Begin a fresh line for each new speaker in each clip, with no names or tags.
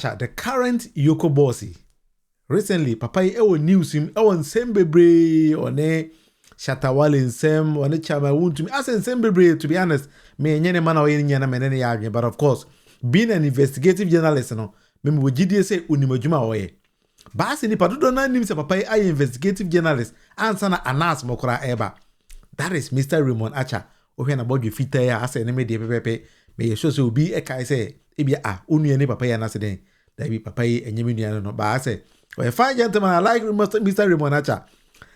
The current EOCO bossy. Recently, Papa news him Sembebre or ne Shatawale Sem or ne Chama wound to me. As in Sembebre, to be honest, me and man or any argument. But of course, being an investigative journalist, no, me would say Unimojuma way. Bas in the Padudo names Papa I investigative journalist, answer Anas Mokora Eba. That is Mr. Raymond Acha. When about you fit there, as an enemy, may you show be a kai say, Ebia, only any Papa and accident. There be Papa and Yemian no ba say. Well, fine gentlemen, I like Mr. Raymond Acha.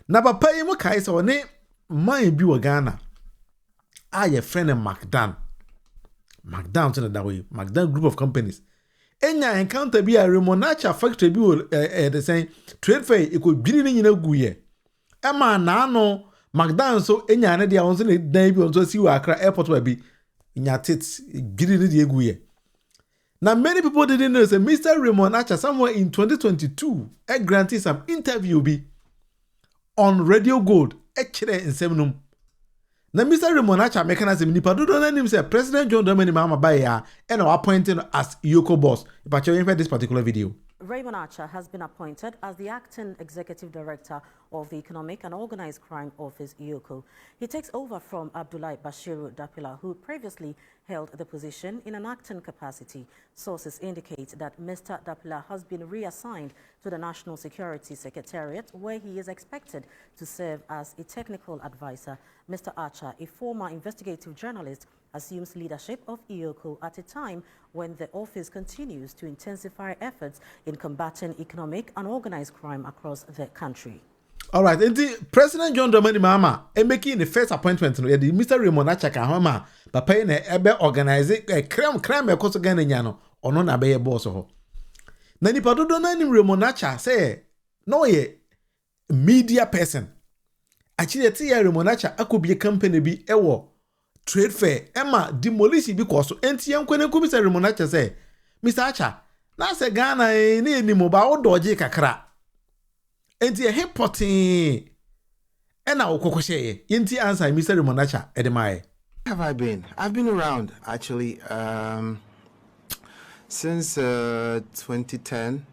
Na Papa mo kai say one mind be Ghana. I a friend of McDan. McDan to that way. McDan group of companies. Enya encounter be a Raymond Acha factory be the same trade fair it could be in a guye. Emma na no McDan so enya na dia won so dan bi on so si wa Accra airport wa bi nya tits giri ni die guye. Now, many people didn't know that Mr. Raymond Acha somewhere in 2022 granted some interview be on Radio Gold actually in Seminum. Now, Mr. Raymond Acha mechanism nipa do don't name say President John Dramani Mahama Baya and appointed as EOCO boss. If you this particular video.
Raymond Acha has been appointed as the acting executive director of the Economic and Organized Crime Office, EOCO. He takes over from Abdullahi Bashiru Dapila, who previously held the position in an acting capacity. Sources indicate that Mr. Dapila has been reassigned to the National Security Secretariat, where he is expected to serve as a technical advisor. Mr. Acha, a former investigative journalist, assumes leadership of EOCO at a time when the office continues to intensify efforts in combating economic and organized crime across the country.
All right, and the President John Dramani Mahama making the first appointment no the Mr. Raymond Acha ka homa papa na ebe organize crime e koso gan nya no ono na be boss ho. Na nipa dodo na nim Raymond Acha say no ye media person. Actually ti ya Raymond Acha akobie company bi ewo trade fair Emma demolish because enti yankwane ku Mr. Raymond Acha say Mr. Acha na say Ghana ni enimo ba wo doje kakra enti hipotin ena okokoshe yenti answer Mr. Raymond Acha edemaye.
Have I been? I've been around actually since 2010.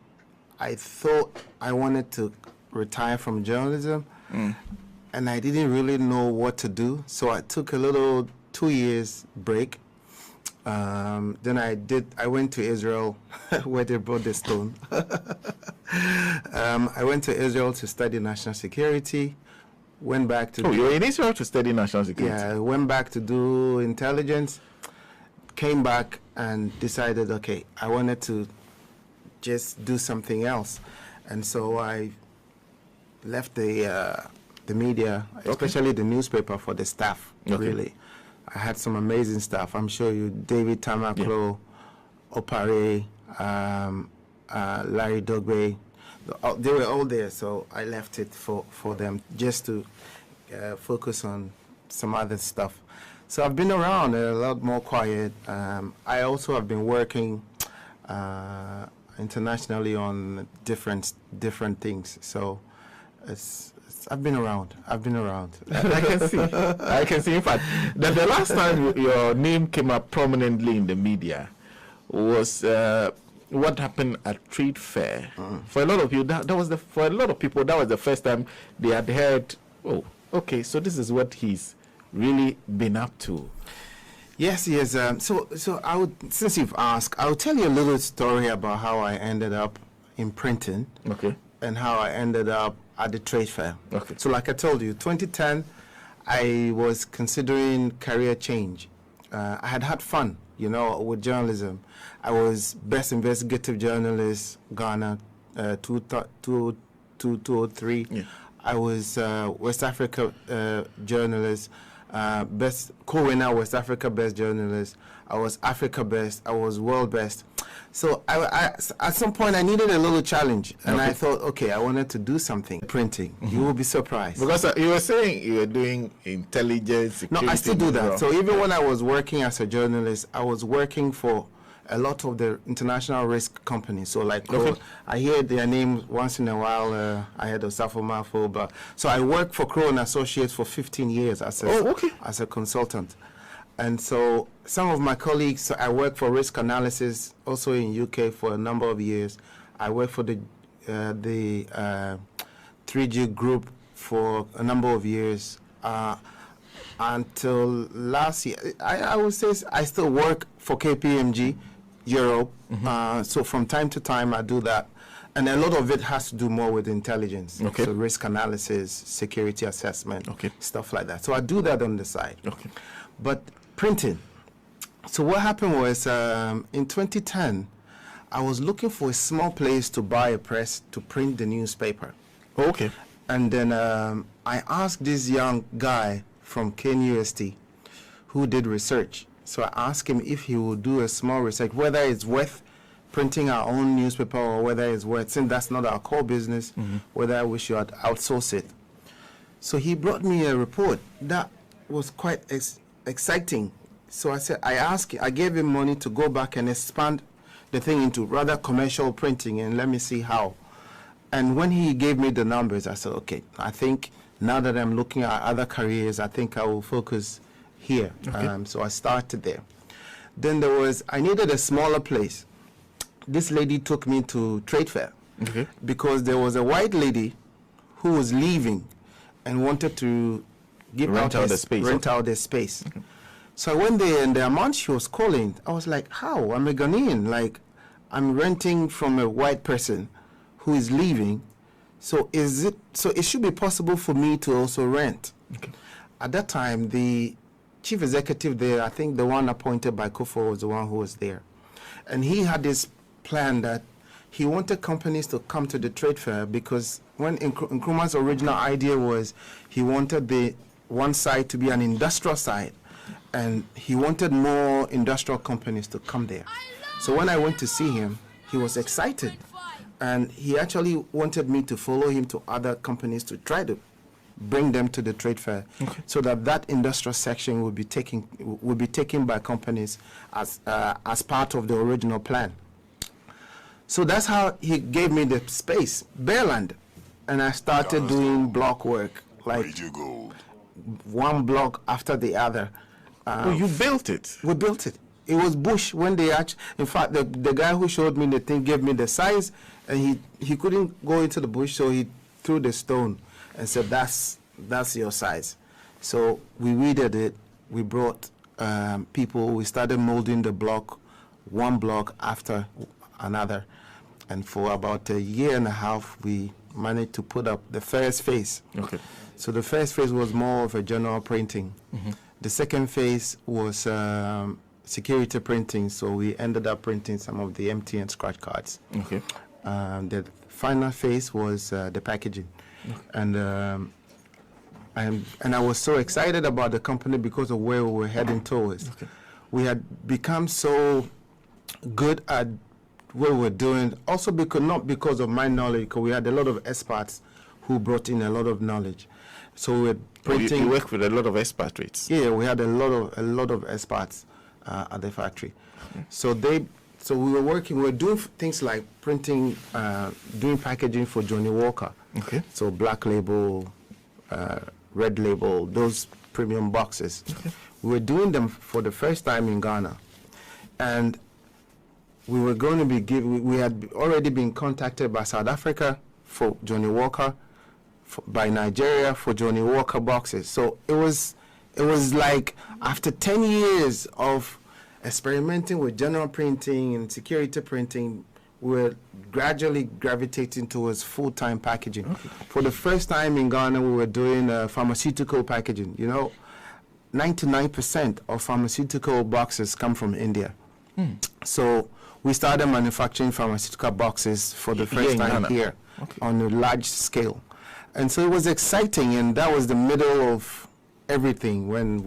I thought I wanted to retire from journalism and I didn't really know what to do, so I took a little 2 years break. Then I went to Israel where they brought the stone. I went to Israel to study national security, went back to...
Oh, you were in Israel to study national security?
Yeah, I went back to do intelligence, came back and decided, okay, I wanted to just do something else. And so I left the media, especially the newspaper, for the staff, really. I had some amazing staff. I'm sure you, David Tamaklo, Opare, Larry Dogbe, they were all there. So I left it for them just to focus on some other stuff. So I've been around a lot more quiet. I also have been working internationally on different things. So I've been around. I
can see. In fact, that the last time your name came up prominently in the media was what happened at Trade Fair. For a lot of you, for a lot of people, that was the first time they had heard. Oh, okay, so this is what he's really been up to.
Yes. So I would, since you've asked, I'll tell you a little story about how I ended up in printing.
Okay.
And how I ended up at the Trade Fair.
Okay.
So like I told you, 2010, I was considering career change. I had fun, with journalism. I was best investigative journalist, Ghana, 2003. Yeah. I was West Africa journalist, best co-winner West Africa best journalist. I was Africa best. I was world best. So I at some point I needed a little challenge, and I thought, okay, I wanted to do something. Printing. You will be surprised.
Because you were saying you were doing intelligence, security.
No, I still do that. So even when I was working as a journalist, I was working for a lot of the international risk companies. So like, I hear their names once in a while. I heard of Safo Mafo, but so I worked for Crowe & Associates for 15 years as a consultant. And so some of my colleagues, I work for risk analysis also in UK for a number of years. I work for the 3G group for a number of years. Until last year, I would say I still work for KPMG Europe. So from time to time I do that. And a lot of it has to do more with intelligence.
Okay.
So risk analysis, security assessment,
okay,
stuff like that. So I do that on the side.
Okay.
But printing. So what happened was in 2010, I was looking for a small place to buy a press to print the newspaper.
Okay.
And then I asked this young guy from KNUST who did research. So I asked him if he would do a small research, whether it's worth printing our own newspaper or whether it's worth, since that's not our core business, whether we should outsource it. So he brought me a report that was quite exciting. So I gave him money to go back and expand the thing into rather commercial printing and let me see how. And when he gave me the numbers, I said, okay, I think now that I'm looking at other careers, I think I will focus here.
Okay.
So I started there. Then I needed a smaller place. This lady took me to trade fair because there was a white lady who was leaving and wanted to rent out the space. Okay. So I went there, and the amount she was calling, I was like, how? I'm a Ghanaian. Like, I'm renting from a white person who is leaving. So it should be possible for me to also rent. Okay. At that time, the chief executive there, I think the one appointed by Kufo was the one who was there. And he had this plan that he wanted companies to come to the trade fair because when Nkrumah's original idea was he wanted the one side to be an industrial side, and he wanted more industrial companies to come there. So when I went to see him, he was excited, and he actually wanted me to follow him to other companies to try to bring them to the trade fair, so that industrial section would be taken by companies as part of the original plan. So that's how he gave me the space, bare land, and I started doing block work, like one block after the other.
You built it?
We built it. It was bush when they in fact, the guy who showed me the thing gave me the size, and he couldn't go into the bush, so he threw the stone and said, that's your size. So we weeded it. We brought people. We started molding the block, one block after another. And for about a year and a half, we managed to put up the first phase. Okay. So the first phase was more of a general printing. The second phase was security printing. So we ended up printing some of the MTN scratch cards. Okay. The final phase was the packaging. And I was so excited about the company because of where we were heading towards. Okay. We had become so good at what we were doing, also not because of my knowledge, because we had a lot of experts who brought in a lot of knowledge. So we were printing.
You work with a lot of expatriates.
Yeah, we had a lot of experts at the factory. So we were working. We were doing things like printing, doing packaging for Johnny Walker. Okay. So black label, red label, those premium boxes. Okay. We were doing them for the first time in Ghana, and we were going to be we had already been contacted by South Africa for Johnny Walker, by Nigeria for Johnny Walker boxes. So it was like after 10 years of experimenting with general printing and security printing, we're gradually gravitating towards full-time packaging. Okay. For the first time in Ghana, we were doing pharmaceutical packaging. 99% of pharmaceutical boxes come from India. So we started manufacturing pharmaceutical boxes for the first time here on a large scale. And so it was exciting, and that was the middle of everything when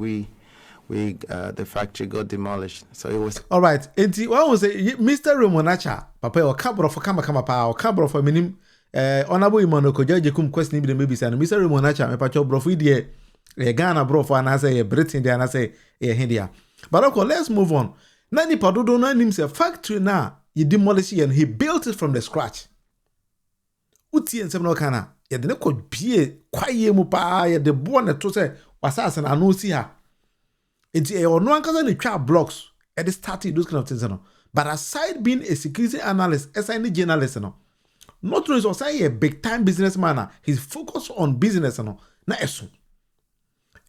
the factory got demolished. So it was
all right. Enti what was it, Mr. Raymond Acha, papa o kabro for kama pa o kabro for minim honorable Imano ko jaje kum question bi maybe say Mr. Raymond Acha me pa cho bro for die Ghana bro for na say Britain dia na say Hindia. But okay, let's move on. Nani padodo na nim say factory na he demolished and he built it from the scratch. Uti ensem no kana ye de ne ko bie kwaye mu pa ye de bo na to say wasasa na no si ha. It's a no one can the trap blocks at the starting those kind of things. No? But aside being a security analyst, as any journalist, no, not only was a big time businessman, he's focused on business. No, na eso.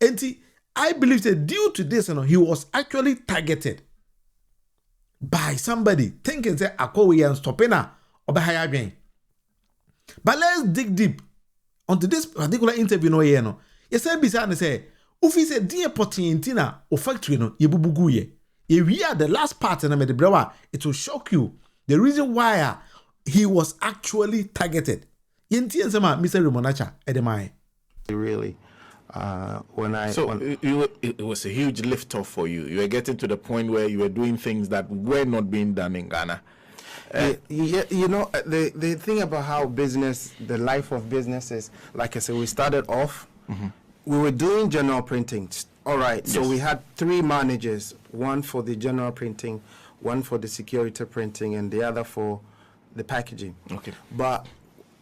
And I believe that due to this, no, he was actually targeted by somebody thinking that Akowe and Stopena or by higher gain. But let's dig deep onto this particular interview. No, you know, you said, beside say, Ufi said, dear Potintina or factory, no, ye bubuguye. If we are the last part and the brewer, it will shock you. The reason why he was actually targeted. Yenti and sama Mr. Ramonacha Edemai.
Really,
it was a huge lift off for you. You were getting to the point where you were doing things that were not being done in Ghana.
You know, the thing about how business, the life of business is, like I said, we started off, we were doing general printing. All right, so we had 3 managers, one for the general printing, one for the security printing, and the other for the packaging. Okay. But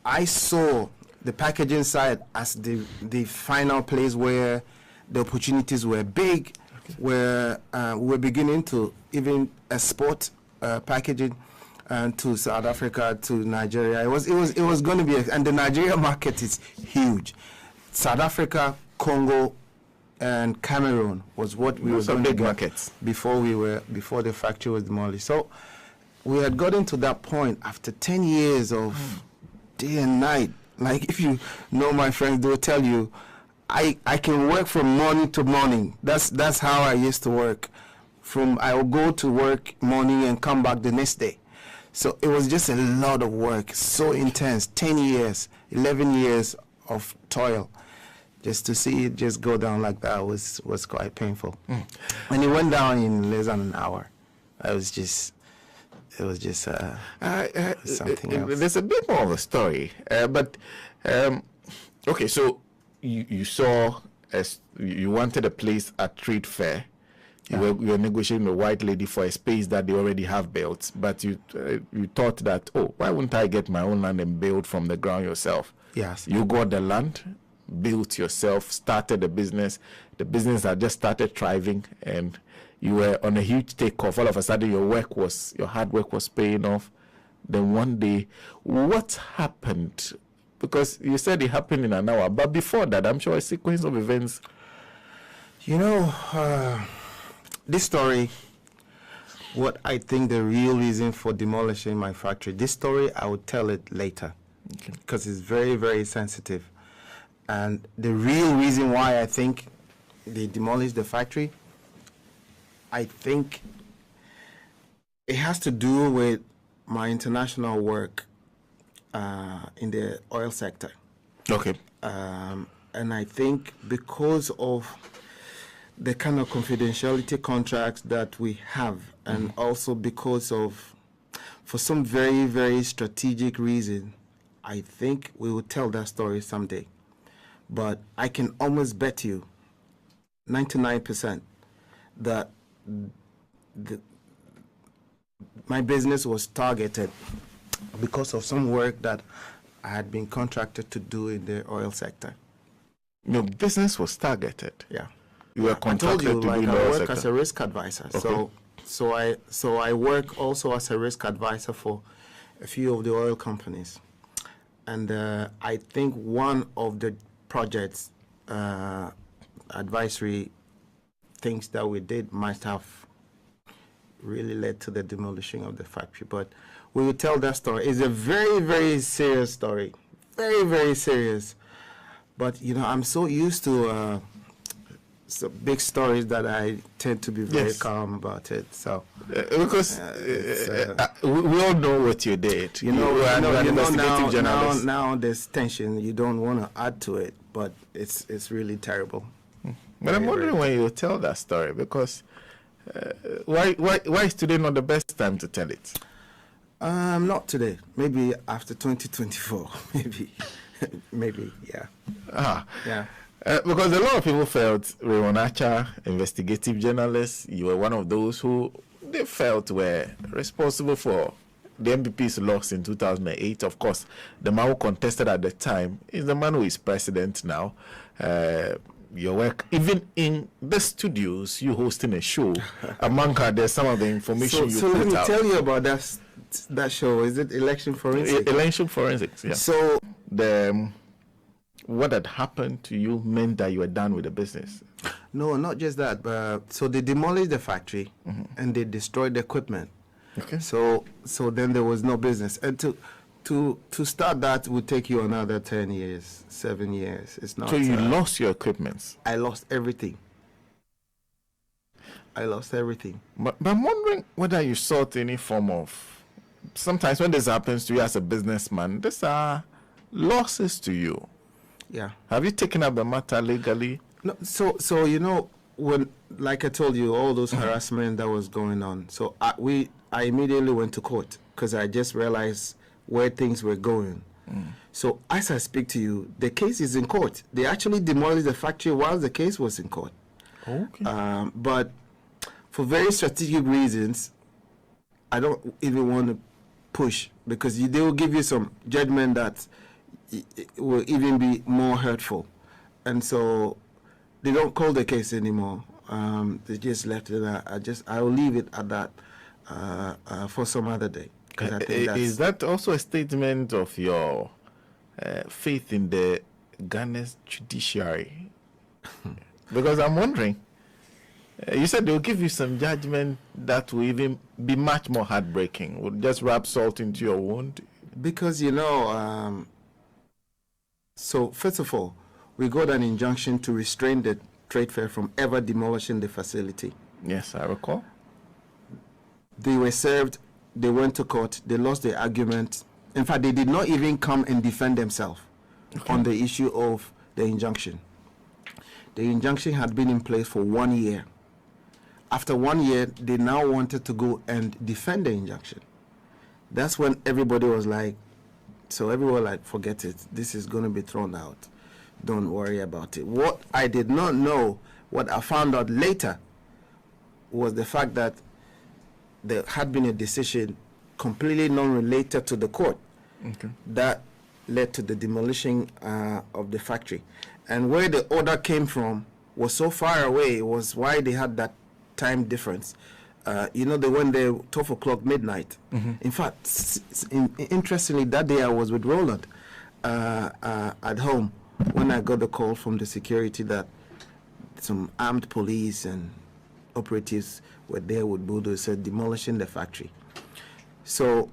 I saw the packaging side as the final place where the opportunities were big, where we were beginning to even export packaging to South Africa, to Nigeria. It was going to be, and the Nigeria market is huge. South Africa, Congo, and Cameroon was what we were going to get
markets
before the factory was demolished. So we had gotten to that point after 10 years of day and night. Like, if you know my friends, they'll tell you, I can work from morning to morning. That's how I used to work. I will go to work morning and come back the next day. So it was just a lot of work, so intense. 10 years, 11 years of toil. Just to see it just go down like that was quite painful. And it went down in less than an hour. It was just something else.
There's a bit more of a story, but okay. So you saw, as you wanted a place at Trade Fair. You were negotiating with a white lady for a space that they already have built, but you thought that, oh, why wouldn't I get my own land and build from the ground yourself?
Yes.
You got the land, built yourself, started the business. The business had just started thriving, and you were on a huge takeoff. All of a sudden, your hard work was paying off. Then one day, what happened? Because you said it happened in an hour, but before that, I'm sure a sequence of events.
You know, this story, what I think the real reason for demolishing my factory, this story, I will tell it later, because it's very, very sensitive. And the real reason why I think they demolished the factory, I think it has to do with my international work in the oil sector.
Okay.
And I think because of the kind of confidentiality contracts that we have, and also because of, for some very, very strategic reason, I think we will tell that story someday. But I can almost bet you 99% that my business was targeted because of some work that I had been contracted to do in the oil sector.
Your business was targeted?
Yeah.
You were contracted to do in the oil
I work
sector.
as a risk advisor.
Okay.
So I work also as a risk advisor for a few of the oil companies. And I think one of the projects, advisory things that we did might have really led to the demolition of the factory. But we will tell that story. It's a very, very serious story. Very, very serious. But, you know, I'm so used to big stories that I tend to be very calm about it. So
because we all know what you did.
Now there's tension. You don't want to add to it, but it's really terrible.
But I'm wondering when you tell that story, because why is today not the best time to tell it?
Not today. Maybe after 2024. Maybe, yeah. Yeah.
Because a lot of people felt Raymond Acha, investigative journalist, you were one of those who they felt were responsible for the MPP's loss in 2008. Of course, the man who contested at the time is the man who is president now. your work, even in the studios, you hosting a show. Among there's some of the information
so
you
let
put
me
out.
tell you about that show. Is it Election Forensics?
Election Forensics, yeah.
So
what had happened to you meant that you were done with the business.
no, not just that, but so they demolished the factory and they destroyed the equipment.
Okay.
So then there was no business, and to start that would take you another 10 years, 7 years. It's not.
So you lost your equipment.
I lost everything.
But I'm wondering whether you sought any form of. Sometimes when this happens to you as a businessman, these are losses to you.
Yeah.
Have you taken up the matter legally?
No, so you know, when, like I told you, all those harassment that was going on. So I immediately went to court because I just realized where things were going. So as I speak to you, the case is in court. They actually demolished the factory while the case was in court.
Okay.
But for very strategic reasons, I don't even want to push because they will give you some judgment that it will even be more hurtful. And so they don't call the case anymore. They just left it at I will leave it at that for some other day. I think
Is that also a statement of your faith in the Ghana's judiciary? Because I'm wondering, you said they'll give you some judgment that will even be much more heartbreaking. Will just rub salt into your wound?
Because, you know, so first of all, we got an injunction to restrain the trade fair from ever demolishing the facility.
Yes, I recall.
They were served, they went to court, they lost the argument. In fact, they did not even come and defend themselves on the issue of the injunction. The injunction had been in place for 1 year. After 1 year, they now wanted to go and defend the injunction. That's when everybody was like, forget it. This is going to be thrown out. Don't worry about it. What I did not know, what I found out later, was the fact that there had been a decision completely non-related to the court that led to the demolition of the factory. And where the order came from was so far away, was why they had that time difference. You know, they went there 12 o'clock midnight. In fact, interestingly, that day I was with Roland at home when I got the call from the security that some armed police and operatives were there with bulldozers demolishing the factory. So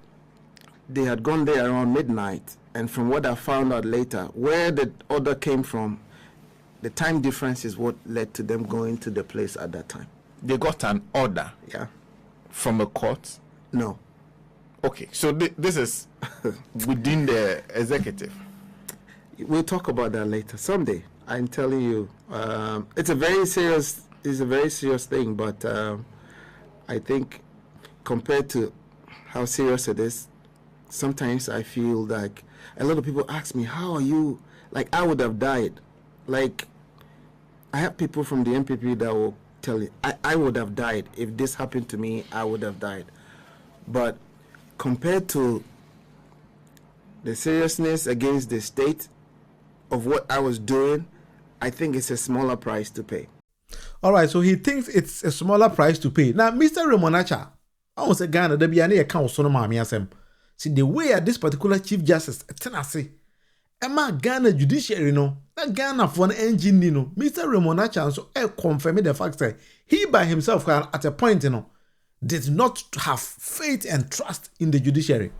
they had gone there around midnight, and from what I found out later, where the order came from, the time difference is what led to them going to the place at that time.
They got an order from a court?
No.
Okay, so this is within the executive.
We'll talk about that later. Someday, I'm telling you, it's a very serious thing, but I think compared to how serious it is, sometimes I feel like a lot of people ask me, how are you? Like, I would have died. Like, I have people from the MPP that will tell you, I would have died. If this happened to me, I would have died. But compared to the seriousness against the state of what I was doing, I think it's a smaller price to pay.
All right, so he thinks it's a smaller price to pay. Now, Mr. Raymond, I was a Ghana, there be any account so no mammy asem. See the way this particular Chief Justice tenacity. Emma Ghana judiciary no, that Ghana for an engine no. Mr. Raymond so confirmed the fact that he by himself at a point did not have faith and trust in the judiciary.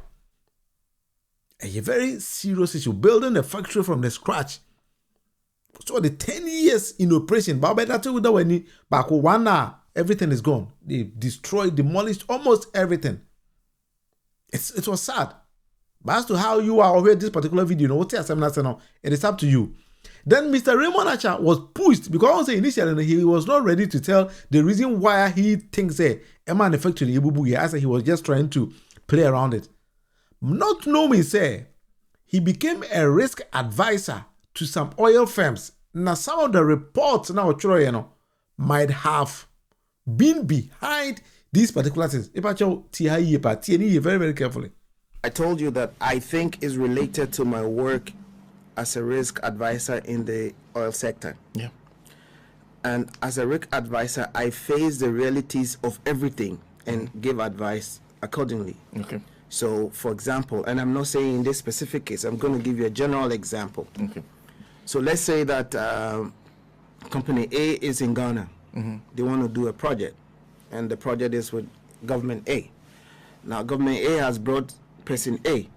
A very serious issue, building a factory from the scratch. So the 10 years in operation, but by that time, when back 1 hour, everything is gone. They destroyed, demolished almost everything. It was sad. But as to how you are aware this particular video, what it is up to you. Then Mr. Raymond Acha was pushed because initially he was not ready to tell the reason why he thinks a man factory as he was just trying to play around it. Not knowing he became a risk advisor to some oil firms. Now some of the reports now might have been behind these particular things. Very, very carefully.
I told you that I think is related to my work as a risk advisor in the oil sector.
Yeah.
And as a risk advisor, I face the realities of everything and give advice accordingly.
Okay.
So, for example, and I'm not saying in this specific case, I'm going to give you a general example.
Okay.
So let's say that company A is in Ghana. They want to do a project, and the project is with government A. Now, government A has brought person A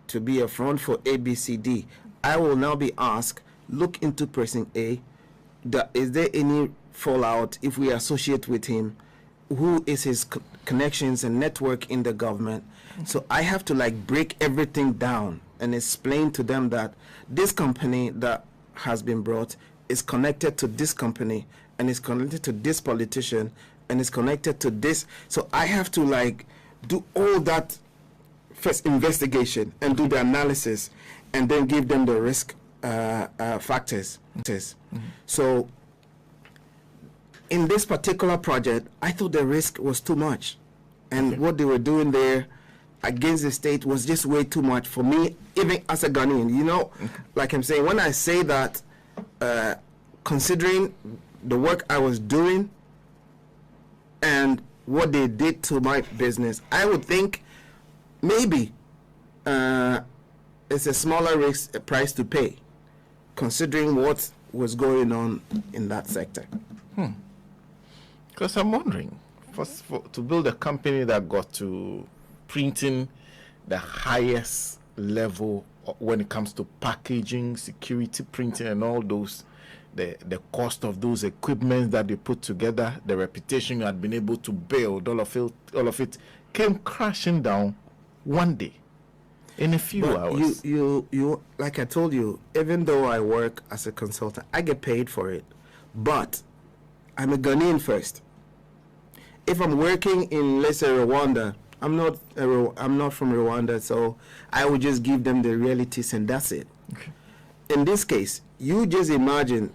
to be a front for ABCD. I will now be asked, look into person A. Is there any fallout if we associate with him? Who is his connections and network in the government? So I have to like break everything down and explain to them that this company that has been brought is connected to this company and is connected to this politician and is connected to this. So I have to like do all that first investigation and do the analysis and then give them the risk factors. So in this particular project, I thought the risk was too much. And what they were doing there against the state was just way too much for me, even as a Ghanaian. You know, like I'm saying, when I say that, considering the work I was doing and what they did to my business, I would think maybe it's a smaller risk price to pay, considering what was going on in that sector.
Because I'm wondering, to build a company that got to printing the highest level when it comes to packaging, security printing, and all those, the cost of those equipment that they put together, the reputation you had been able to build, all of it came crashing down one day in a few hours.
You like I told you, even though I work as a consultant, I get paid for it, but I'm a Ghanaian first. If I'm working in, let's say, Rwanda, I'm not from Rwanda, so I would just give them the realities and that's it.
Okay.
In this case, you just imagine,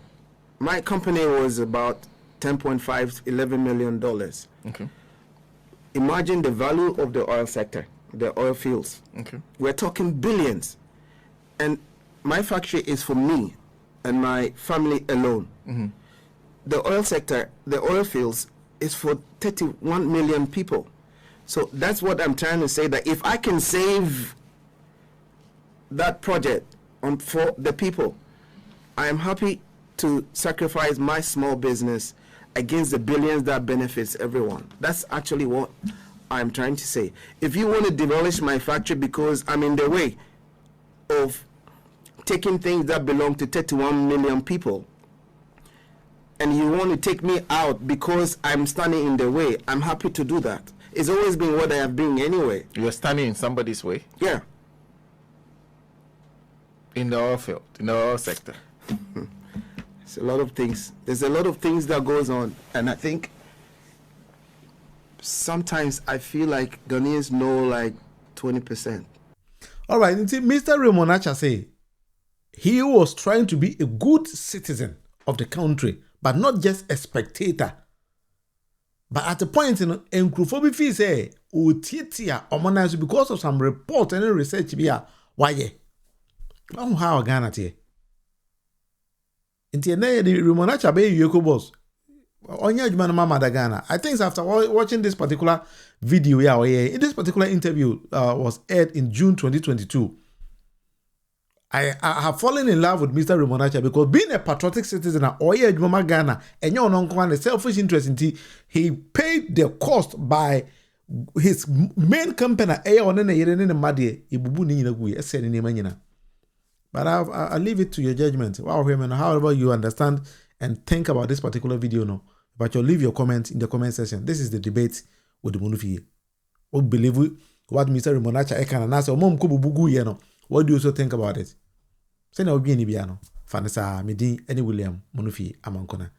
my company was about $10.5–11 million.
Okay.
Imagine the value of the oil sector, the oil fields.
Okay.
We're talking billions. And my factory is for me and my family alone. The oil sector, the oil fields, is for 31 million people. So that's what I'm trying to say, that if I can save that project for the people, I am happy to sacrifice my small business against the billions that benefits everyone. That's actually what I'm trying to say. If you want to demolish my factory because I'm in the way of taking things that belong to 31 million people, and you want to take me out because I'm standing in the way, I'm happy to do that. It's always been what I have been anyway.
You're standing in somebody's way?
Yeah.
In the oil field, in the oil sector.
It's a lot of things. There's a lot of things that goes on. And I think sometimes I feel like Ghanaians know like 20%.
All right, Mr. Raymond say he was trying to be a good citizen of the country, but not just a spectator. But at the point in Nkrufobi fee say, Utitia Omonaz because of some report and research via why how Ghana tie. Inti na the Ramonacha be EOCO boss. Onya adwuma mama da Ghana. I think after watching this particular video in this particular interview was aired in June 2022. I have fallen in love with Mr. Ramonacha because being a patriotic citizen of Oye Jumama Ghana and your non selfish interest in he paid the cost by his main company. But I'll leave it to your judgment. Wow, Raymond, however you understand and think about this particular video, no. But you'll leave your comments in the comment section. This is the debate with the Munufie. What believe what Mr. Ramonacha can answer? What do you also think about it? Send out Biano, Fanasa, Midi, any William, Munufie, Amankona.